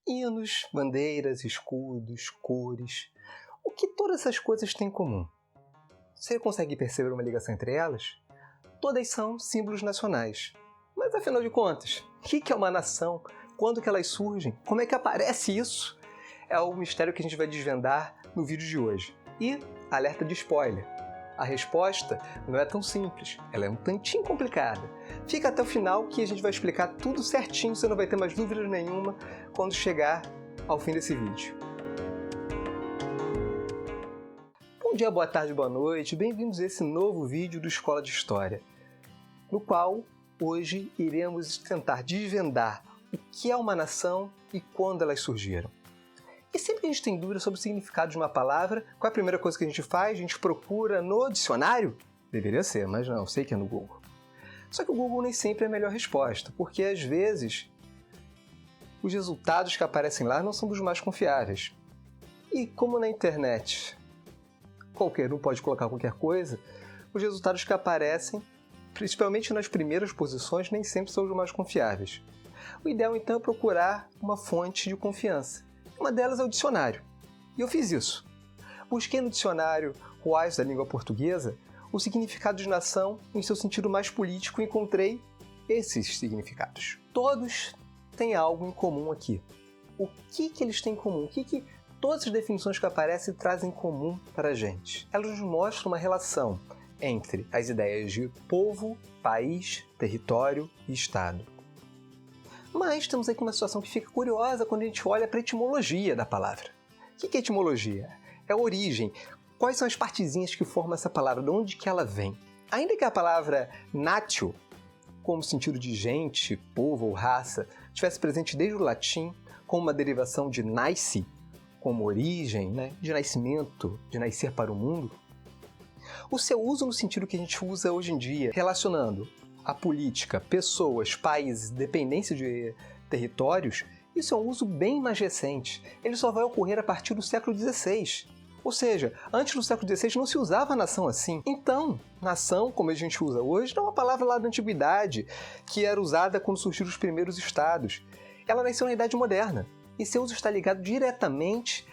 Hinos, bandeiras, escudos, cores. O que todas essas coisas têm em comum? Você consegue perceber uma ligação entre elas? Todas são símbolos nacionais. Mas afinal de contas, o que é uma nação? Quando que elas surgem? Como é que aparece isso? É o mistério que a gente vai desvendar no vídeo de hoje. E alerta de spoiler. A resposta não é tão simples, ela é um tantinho complicada. Fica até o final que a gente vai explicar tudo certinho, você não vai ter mais dúvida nenhuma quando chegar ao fim desse vídeo. Bom dia, boa tarde, boa noite, bem-vindos a esse novo vídeo do Escola de História, no qual hoje iremos tentar desvendar o que é uma nação e quando elas surgiram. E sempre que a gente tem dúvida sobre o significado de uma palavra, qual é a primeira coisa que a gente faz? A gente procura no dicionário? Deveria ser, mas não, sei que é no Google. Só que o Google nem sempre é a melhor resposta, porque às vezes os resultados que aparecem lá não são dos mais confiáveis. E como na internet qualquer um pode colocar qualquer coisa, os resultados que aparecem, principalmente nas primeiras posições, nem sempre são os mais confiáveis. O ideal então é procurar uma fonte de confiança. Uma delas é o dicionário. E eu fiz isso. Busquei no dicionário Wise da língua portuguesa o significado de nação em seu sentido mais político e encontrei esses significados. Todos têm algo em comum aqui. O que eles têm em comum? O que todas as definições que aparecem trazem em comum para a gente? Elas nos mostram uma relação entre as ideias de povo, país, território e Estado. Mas temos aqui uma situação que fica curiosa quando a gente olha para a etimologia da palavra. O que é etimologia? É a origem. Quais são as partezinhas que formam essa palavra? De onde que ela vem? Ainda que a palavra natio, como sentido de gente, povo ou raça, estivesse presente desde o latim, como uma derivação de nasce, como origem, de nascimento, de nascer para o mundo, o seu uso no sentido que a gente usa hoje em dia, relacionando a política, pessoas, países, dependência de territórios, isso é um uso bem mais recente. Ele só vai ocorrer a partir do século XVI. Ou seja, antes do século XVI não se usava nação assim. Então, nação, como a gente usa hoje, não é uma palavra lá da antiguidade, que era usada quando surgiram os primeiros estados. Ela nasceu na Idade Moderna. E seu uso está ligado diretamente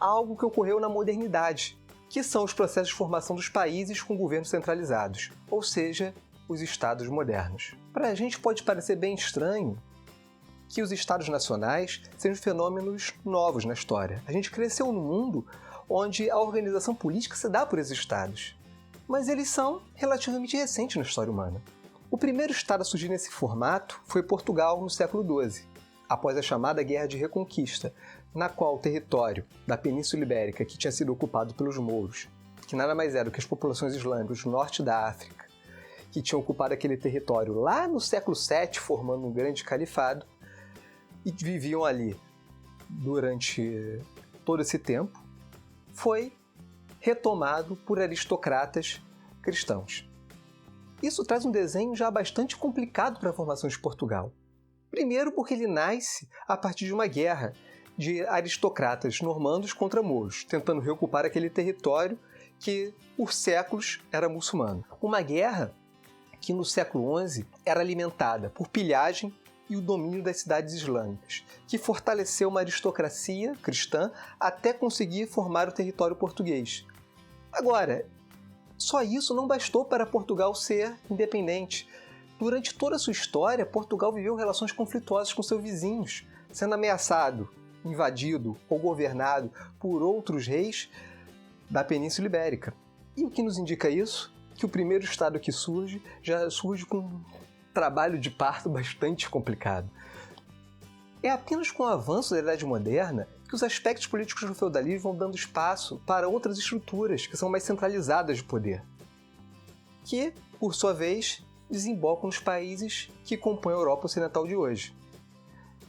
a algo que ocorreu na modernidade, que são os processos de formação dos países com governos centralizados, ou seja, os estados modernos. Para a gente pode parecer bem estranho que os estados nacionais sejam fenômenos novos na história. A gente cresceu num mundo onde a organização política se dá por esses estados, mas eles são relativamente recentes na história humana. O primeiro estado a surgir nesse formato foi Portugal no século XII, após a chamada Guerra de Reconquista, na qual o território da Península Ibérica, que tinha sido ocupado pelos mouros, que nada mais era do que as populações islâmicas do norte da África, que tinham ocupado aquele território lá no século VII, formando um grande califado, e viviam ali durante todo esse tempo, foi retomado por aristocratas cristãos. Isso traz um desenho já bastante complicado para a formação de Portugal. Primeiro porque ele nasce a partir de uma guerra de aristocratas normandos contra mouros, tentando reocupar aquele território que, por séculos, era muçulmano. Uma guerra que no século XI era alimentada por pilhagem e o domínio das cidades islâmicas, que fortaleceu uma aristocracia cristã até conseguir formar o território português. Agora, só isso não bastou para Portugal ser independente. Durante toda a sua história, Portugal viveu relações conflituosas com seus vizinhos, sendo ameaçado, invadido ou governado por outros reis da Península Ibérica. E o que nos indica isso? Que o primeiro estado que surge, já surge com um trabalho de parto bastante complicado. É apenas com o avanço da Idade Moderna que os aspectos políticos do feudalismo vão dando espaço para outras estruturas que são mais centralizadas de poder, que, por sua vez, desembocam nos países que compõem a Europa Ocidental de hoje.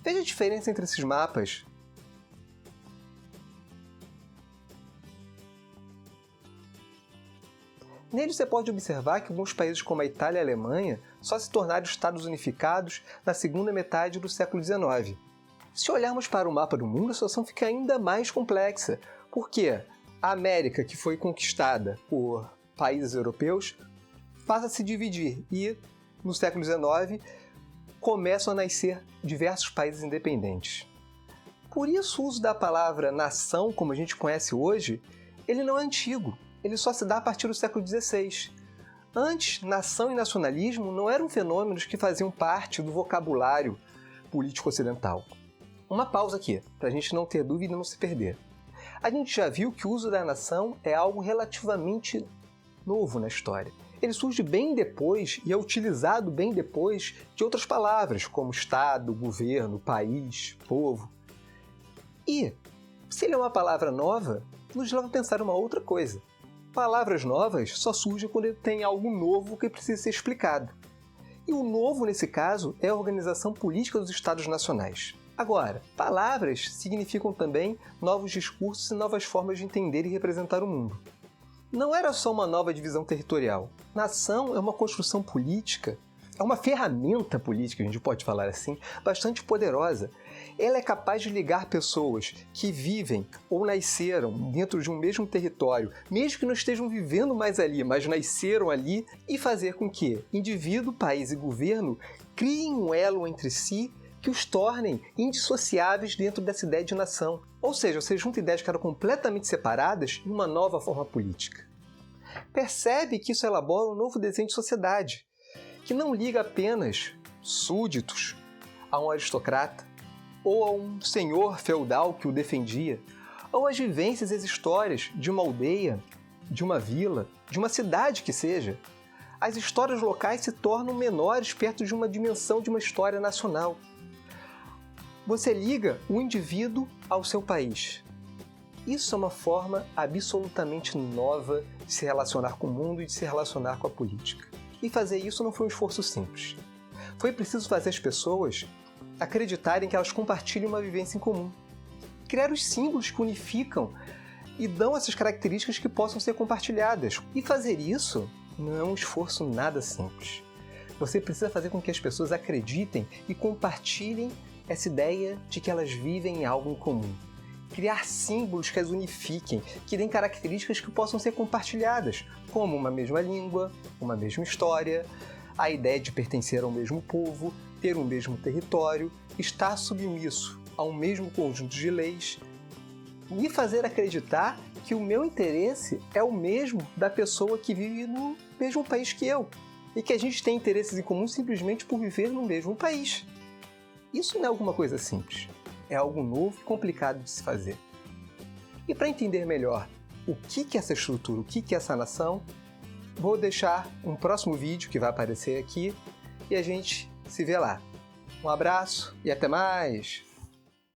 Veja a diferença entre esses mapas. Nele você pode observar que alguns países como a Itália e a Alemanha só se tornaram estados unificados na segunda metade do século XIX. Se olharmos para o mapa do mundo, a situação fica ainda mais complexa, porque a América, que foi conquistada por países europeus, passa a se dividir e, no século XIX, começam a nascer diversos países independentes. Por isso o uso da palavra nação, como a gente conhece hoje, ele não é antigo, ele só se dá a partir do século XVI. Antes, nação e nacionalismo não eram fenômenos que faziam parte do vocabulário político ocidental. Uma pausa aqui, para a gente não ter dúvida e não se perder. A gente já viu que o uso da nação é algo relativamente novo na história. Ele surge bem depois e é utilizado bem depois de outras palavras, como Estado, governo, país, povo. E, se ele é uma palavra nova, nos leva a pensar uma outra coisa. Palavras novas só surgem quando tem algo novo que precisa ser explicado. E o novo, nesse caso, é a organização política dos Estados nacionais. Agora, palavras significam também novos discursos e novas formas de entender e representar o mundo. Não era só uma nova divisão territorial. Nação é uma construção política, é uma ferramenta política, a gente pode falar assim, bastante poderosa. Ela é capaz de ligar pessoas que vivem ou nasceram dentro de um mesmo território, mesmo que não estejam vivendo mais ali, mas nasceram ali, e fazer com que indivíduo, país e governo criem um elo entre si que os tornem indissociáveis dentro dessa ideia de nação. Ou seja, você junta ideias que eram completamente separadas em uma nova forma política. Percebe que isso elabora um novo desenho de sociedade, que não liga apenas súditos a um aristocrata, ou a um senhor feudal que o defendia, ou as vivências e as histórias de uma aldeia, de uma vila, de uma cidade que seja. As histórias locais se tornam menores perto de uma dimensão de uma história nacional. Você liga o indivíduo ao seu país. Isso é uma forma absolutamente nova de se relacionar com o mundo e de se relacionar com a política. E fazer isso não foi um esforço simples. Foi preciso fazer as pessoas acreditarem que elas compartilham uma vivência em comum. Criar os símbolos que unificam e dão essas características que possam ser compartilhadas. E fazer isso não é um esforço nada simples. Você precisa fazer com que as pessoas acreditem e compartilhem essa ideia de que elas vivem em algo em comum. Criar símbolos que as unifiquem, que deem características que possam ser compartilhadas, como uma mesma língua, uma mesma história, a ideia de pertencer ao mesmo povo, ter um mesmo território, estar submisso a um mesmo conjunto de leis, me fazer acreditar que o meu interesse é o mesmo da pessoa que vive no mesmo país que eu, e que a gente tem interesses em comum simplesmente por viver no mesmo país. Isso não é alguma coisa simples, é algo novo e complicado de se fazer. E para entender melhor o que é essa estrutura, o que é essa nação, vou deixar um próximo vídeo que vai aparecer aqui e a gente se vê lá. Um abraço e até mais!